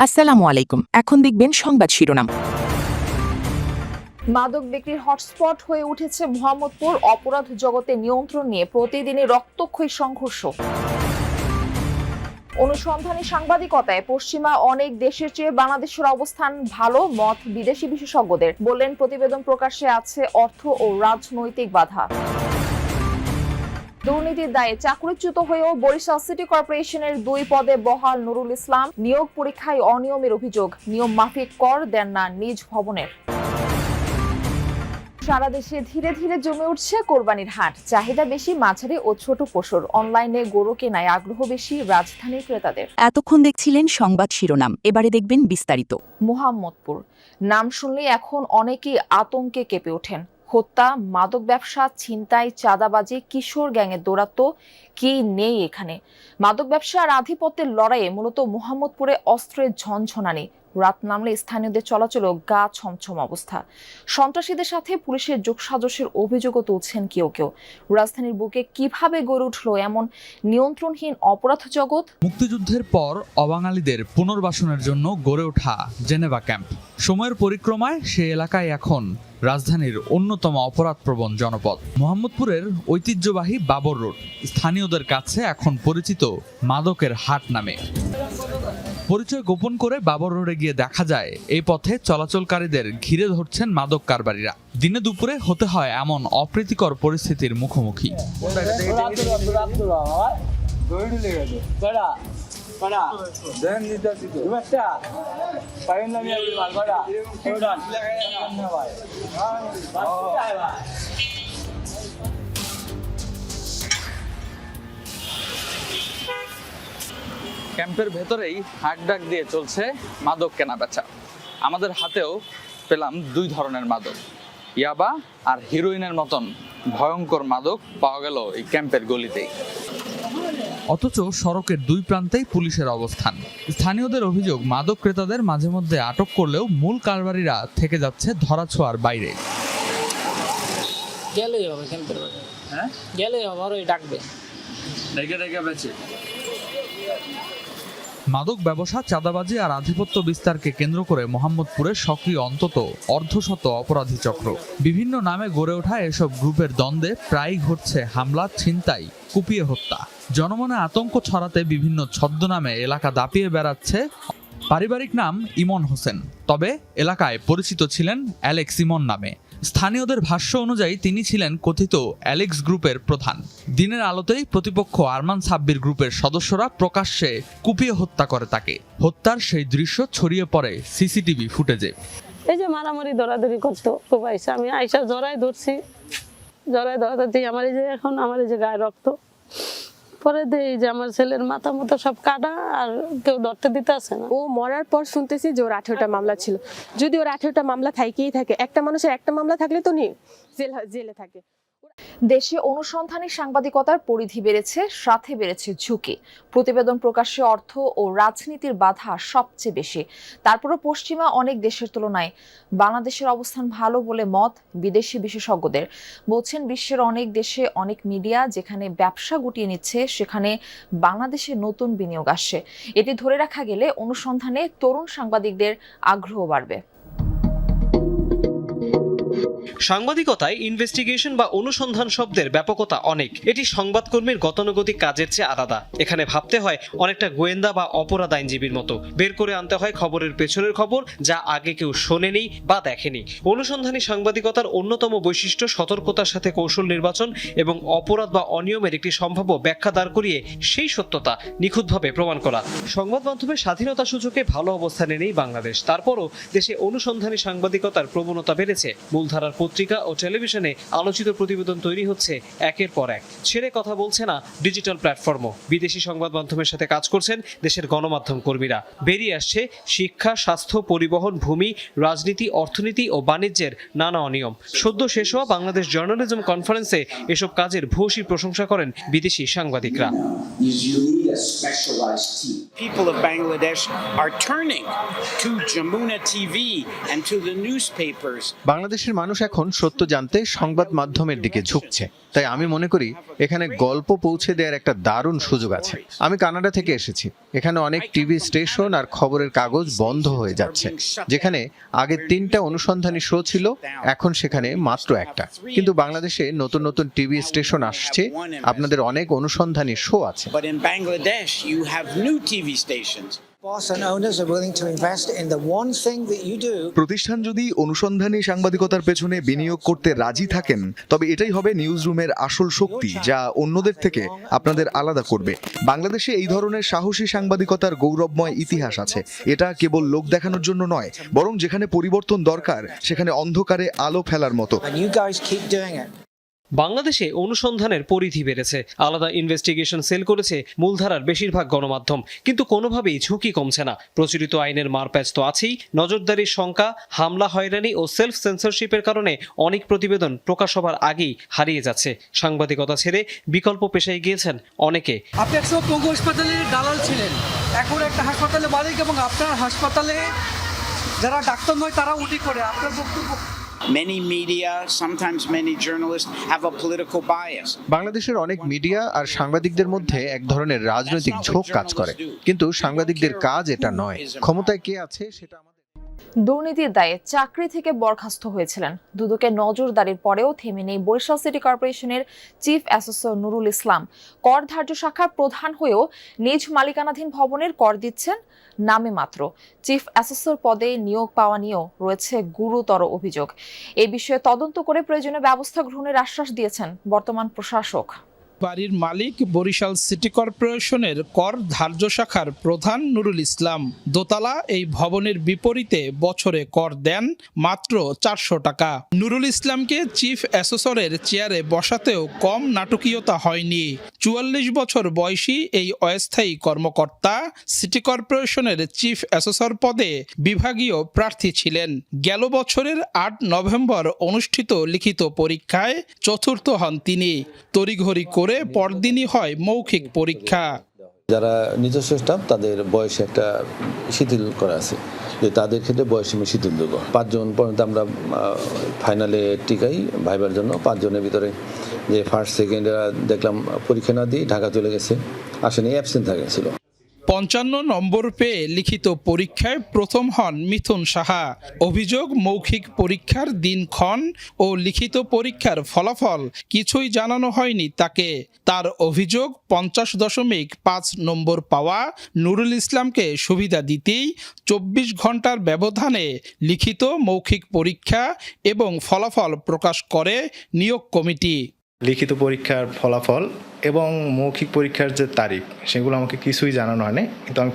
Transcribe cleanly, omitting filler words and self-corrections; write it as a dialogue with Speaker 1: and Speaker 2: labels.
Speaker 1: আসসালামু আলাইকুম। এখন দেখবেন সংবাদ শিরোনাম।
Speaker 2: মাদক বিক্রির হটস্পট হয়ে উঠেছে মোহাম্মদপুর। অপরাধ জগতে নিয়ন্ত্রণ নিয়ে প্রতিদিনই রক্তক্ষয়ী সংঘর্ষ। অনুসন্ধানী সাংবাদিকতায় পশ্চিমা অনেক দেশের চেয়ে বাংলাদেশের অবস্থান ভালো, মত বিদেশি বিশেষজ্ঞদের। বললেন প্রতিবেদন প্রকাশে আছে অর্থ ও রাজনৈতিক বাধা। দুর্নীতির দায়ে চাকরিচ্যুত হয়েও বরিশাল সিটি কর্পোরেশনের 2 পদে বহাল নুরুল ইসলাম। নিয়োগ পরীক্ষায় অনিয়মের অভিযোগ, নিয়ম মাফিক কর দেন না নিজ ভবনের। সারা দেশে ধীরে ধীরে জমে উঠছে কোরবানির হাট। চাহিদা বেশি মাঝারি ও ছোট পশুর। অনলাইনে গরু কেনায় আগ্রহ বেশি রাজধানীর ক্রেতাদের।
Speaker 1: এতক্ষণ দেখছিলেন সংবাদ শিরোনাম, এবারে দেখবেন বিস্তারিত।
Speaker 2: মোহাম্মদপুর নাম শুনলেই এখন অনেকেই আতঙ্কে কেঁপে ওঠেন। হত্যা, মাদক ব্যবসা, ছিনতাই, চাঁদাবাজি, কিশোর গ্যাংয়ের দৌরাত্ম্য কি নেই এখানে? মাদক ব্যবসা আর আধিপত্যের লড়াইয়ে মূলত মোহাম্মদপুরে অস্ত্রের ঝনঝনানি। রাত নামলে স্থানীয়দের চলাচলও গা ছমছম অবস্থা। সন্ত্রাসীদের সাথে পুলিশের যোগসাজশের অভিযোগও তুলছেন কেউ কেউ। রাজধানীর বুকে কিভাবে গড়ে উঠলো এমন নিয়ন্ত্রণহীন অপরাধ জগৎ?
Speaker 3: মুক্তিযুদ্ধের পর অবাঙালিদের পুনর্বাসনের জন্য গড়ে ওঠা জেনেভা ক্যাম্প। সময়ের পরিক্রমায় সে এলাকায় এখন রাজধানীর অন্যতম অপরাধপ্রবণ জনপদ। মোহাম্মদপুরের ঐতিহ্যবাহী বাবর রোড স্থানীয়দের কাছে এখন পরিচিত মাদকের হাট নামে। পরিচয় গোপন করে বাবর রোডে গিয়ে দেখা যায় এই পথে চলাচলকারীদের ঘিরে ধরছেন মাদক কারবারিরা। দিনে দুপুরে হতে হয় এমন অপ্রীতিকর পরিস্থিতির মুখোমুখি। ক্যাম্পের ভেতরেই হাঁক ডাক দিয়ে চলছে মাদক কেনা বেচা। আমাদের হাতেও পেলাম 2 ধরনের মাদক, ইয়াবা আর হিরোইনের মতন ভয়ঙ্কর মাদক পাওয়া গেল এই ক্যাম্পের গলিতেই। অথচ সড়কের 2 প্রান্তেই পুলিশের অবস্থান। স্থানীয়দের অভিযোগ, মাদক ক্রেতাদের মাঝে মধ্যে আটক করলেও মূল কারবারিরা থেকে যাচ্ছে ধরাছোঁয়ার বাইরে।
Speaker 4: গেলেই হবে ক্যাম্পের বাজার, হ্যাঁ গেলেই হবে, আর ওই ডাকবে
Speaker 3: ডেকে বেচে। মাদক ব্যবসা, চাঁদাবাজি আর আধিপত্য বিস্তারকে কেন্দ্র করে মোহাম্মদপুরে সক্রিয় অন্তত অর্ধশত অপরাধী চক্র। বিভিন্ন নামে গড়ে ওঠা এসব গ্রুপের দ্বন্দ্বে প্রায়ই ঘটছে হামলা, ছিনতাই, কুপিয়ে হত্যা। জনমনে আতঙ্ক ছড়াতে বিভিন্ন ছদ্মনামে এলাকা দাপিয়ে বেড়াচ্ছে। পারিবারিক নাম ইমন হোসেন, তবে এলাকায় পরিচিত ছিলেন অ্যালেক্স ইমন নামে। স্থানীয়দের ভাষ্য অনুযায়ী তিনি ছিলেন কথিত অ্যালেক্স গ্রুপের প্রধান। দিনের আলোতেই প্রতিপক্ষ আরমান সাব্বির গ্রুপের সদস্যরা প্রকাশ্যে কুপিয়ে হত্যা করে তাকে। হত্যার সেই দৃশ্য ছড়িয়ে পড়ে সিসিটিভি ফুটেজে।
Speaker 5: এই যে মারামারি দৌড়াদৌড়ি করতো খুব আইসা, আমি আইসা জড়াই ধরছি, জড়াই ধরাতে আমার এই যে এখন আমার এই যে গায়ে রক্ত। পরে দেই যে আমার ছেলের মাথা মতো সব কাটা, আর কেউ ধরতে দিতে আসে না।
Speaker 6: ও মরার পর শুনতেছি যে ওর 18টা মামলা ছিল। যদি ওর 18টা মামলা থাকেই থাকে, একটা মানুষের একটা মামলা থাকলে তো জেলে থাকে।
Speaker 2: দেশে অনুসন্ধানী সাংবাদিকতার পরিধি বেড়েছে, সাথে বেড়েছে ঝুঁকি। প্রতিবেদন প্রকাশে অর্থ ও রাজনীতির বাধা সবচেয়ে বেশি। তারপরও পশ্চিমা অনেক দেশের তুলনায় বাংলাদেশের অবস্থান ভালো বলে মত বিদেশি বিশেষজ্ঞদের। বলছেন বিশ্বের অনেক দেশে অনেক মিডিয়া যেখানে ব্যবসা গুটিয়ে নিচ্ছে, সেখানে বাংলাদেশে নতুন বিনিয়োগ আসছে। এটি ধরে রাখা গেলে অনুসন্ধানে তরুণ সাংবাদিকদের আগ্রহ বাড়বে।
Speaker 7: সাংবাদিকতায় ইনভেস্টিগেশন বা অনুসন্ধান শব্দের ব্যাপকতা অনেক। এটি সংবাদকর্মীর গতানুগতিক কাজের চেয়ে আলাদা। এখানে ভাবতে হয় অনেকটা গোয়েন্দা বা অপরাধ আইনজীবীর মতো। বের করে আনতে হয় খবরের পেছনের খবর, যা আগে কেউ শোনেনি বা দেখেনি। অনুসন্ধানী সাংবাদিকতার অন্যতম বৈশিষ্ট্য সতর্কতার সাথে কৌশল নির্বাচন এবং অপরাধ বা অনিয়মের একটি সম্ভাব্য ব্যাখ্যা দাঁড় করিয়ে সেই সত্যতা নিখুঁতভাবে প্রমাণ করা। সংবাদ মাধ্যমের স্বাধীনতা সূচকে ভালো অবস্থানে নেই বাংলাদেশ। তারপরও দেশে অনুসন্ধানী সাংবাদিকতার প্রবণতা বেড়েছে। মূলধারার পত্রিকা ও টেলিভিশনে আলোচিত প্রতিবেদন তৈরি হচ্ছে একের পর এক। ছেড়ে কথা বলছে না ডিজিটাল প্ল্যাটফর্মও। বিদেশি সংবাদ মাধ্যমের সাথে কাজ করছেন দেশের গণমাধ্যম কর্মীরা। বেরিয়ে আসছে শিক্ষা, স্বাস্থ্য, পরিবহন, ভূমি, রাজনীতি, অর্থনীতি ও বাণিজ্যের নানা অনিয়ম। সদ্য শেষ হওয়া বাংলাদেশ জার্নালিজম কনফারেন্সে এসব কাজের ভূয়সী প্রশংসা করেন বিদেশি সাংবাদিকরা।
Speaker 8: People of Bangladesh are turning to Jamuna TV and to the newspapers.
Speaker 9: বাংলাদেশের মানুষ এখন এখন সত্য জানতে সংবাদ মাধ্যমের দিকে ঝুঁকছে। তাই আমি মনে করি এখানে গল্প পৌঁছে দেওয়ার একটা দারুণ সুযোগ আছে। আমি কানাডা থেকে এসেছি। এখানে অনেক টিভি স্টেশন আর খবরের কাগজ বন্ধ হয়ে যাচ্ছে। যেখানে আগে 3টা অনুসন্ধানী শো ছিল, এখন সেখানে মাত্র একটা। কিন্তু বাংলাদেশে নতুন নতুন টিভি স্টেশন আসছে, আপনাদের অনেক অনুসন্ধানী শো আছে।
Speaker 8: But in Bangladesh, you have new TV stations.
Speaker 10: প্রতিষ্ঠান যদি অনুসন্ধানী সাংবাদিকতার পেছনে বিনিয়োগ করতে রাজি থাকেন, তবে এটাই হবে নিউজ রুমের আসল শক্তি, যা অন্যদের থেকে আপনাদের আলাদা করবে। বাংলাদেশে এই ধরনের সাহসী সাংবাদিকতার গৌরবময় ইতিহাস আছে। এটা কেবল লোক দেখানোর জন্য নয়, বরং যেখানে পরিবর্তন দরকার সেখানে অন্ধকারে আলো ফেলার মতো।
Speaker 7: বাংলাদেশে অনুসন্ধানের পরিধি বেড়েছে, আলাদা ইনভেস্টিগেশন সেল করেছে মূলধারার বেশিরভাগ গণমাধ্যম, কিন্তু কোনোভাবেই ঝুঁকি কমছে না। প্রচলিত আইনের মারপ্যাচ তো আছেই, নজরদারির শঙ্কা, হামলা, হয়রানি ও সেলফ সেন্সরশিপের কারণে অনেক প্রতিবেদন প্রকাশ হবার আগেই হারিয়ে যাচ্ছে। সাংবাদিকতা ছেড়ে বিকল্প পেশায় গিয়েছেন অনেকে।
Speaker 11: আপনি একসময় পঙ্গু হাসপাতালের দালাল ছিলেন, এখন একটা হাসপাতালে মালিক, এবং আপনার হাসপাতালে যারা ডাক্তার নয় তারা উঠি করে। আপনার বক্তব্য?
Speaker 8: Many media, sometimes many journalists have a political bias.
Speaker 9: বাংলাদেশের অনেক মিডিয়া আর সাংবাদিকদের মধ্যে এক ধরনের রাজনৈতিক ঝোঁক কাজ করে, কিন্তু সাংবাদিকদের কাজ এটা নয়। ক্ষমতায় কে আছে সেটা
Speaker 2: দুর্নীতির দায়ে চাকরি থেকে বরখাস্ত হয়েছিলেন। দুদকের নজরদারির পরেও থেমে নেই বরিশাল সিটি কর্পোরেশনের চিফ অ্যাসেসর নুরুল ইসলাম। কর ধার্য শাখার প্রধান হয়েও নিজ মালিকানাধীন ভবনের কর দিচ্ছেন নামে মাত্র। চিফ অ্যাসেসর পদে নিয়োগ পাওয়া নিয়েও রয়েছে গুরুতর অভিযোগ। এ বিষয়ে তদন্ত করে প্রয়োজনীয় ব্যবস্থা গ্রহণের আশ্বাস দিয়েছেন বর্তমান প্রশাসক।
Speaker 12: বাড়ির মালিক বরিশাল সিটি কর্পোরেশনের কর ধার্য শাখার প্রধান নুরুল ইসলাম। দোতলা এই ভবনের বিপরীতে বছরে কর দেন মাত্র 400 টাকা। নুরুল ইসলামকে চিফ অ্যাসেসরের চেয়ারে বসাতেও কম নাটকীয়তা হয়নি। 44 বছর বয়সী এই অস্থায়ী কর্মকর্তা সিটি কর্পোরেশনের চিফ অ্যাসেসর পদে বিভাগীয় প্রার্থী ছিলেন। গেল বছরের 8 নভেম্বর অনুষ্ঠিত লিখিত পরীক্ষায় চতুর্থ হন তিনি। তড়িঘড়ি করে পরদিনই হয় মৌখিক পরীক্ষা।
Speaker 13: যারা নিজস্ব স্টাফ তাদের বয়সে একটা শিথিল করা আছে, যে তাদের ক্ষেত্রে বয়সীমা শিথিল দেবো। 5 জন পর্যন্ত আমরা ফাইনালে টিকাই ভাইবার জন্য। 5 জনের ভিতরে যে ফার্স্ট সেকেন্ড দেখলাম পরীক্ষা না দিয়ে ঢাকা চলে গেছে, আসেনি, অ্যাবসেন্ট থাকেছিল।
Speaker 12: 55 নম্বর পেয়ে লিখিত পরীক্ষায় প্রথম হন মিথুন সাহা। অভিযোগ, মৌখিক পরীক্ষার দিনক্ষণ ও লিখিত পরীক্ষার ফলাফল কিছুই জানানো হয়নি তাকে। তার অভিযোগ, 50.5 নম্বর পাওয়া নুরুল ইসলামকে সুবিধা দিতেই 24 ঘন্টার ব্যবধানে লিখিত, মৌখিক পরীক্ষা এবং ফলাফল প্রকাশ করে নিয়োগ কমিটি।
Speaker 14: লিখিত পরীক্ষার ফলাফল এবং মৌখিক পরীক্ষার যে তারিখ, সেগুলো আমাকে কিছুই জানানো হয়নি, কিন্তু আমি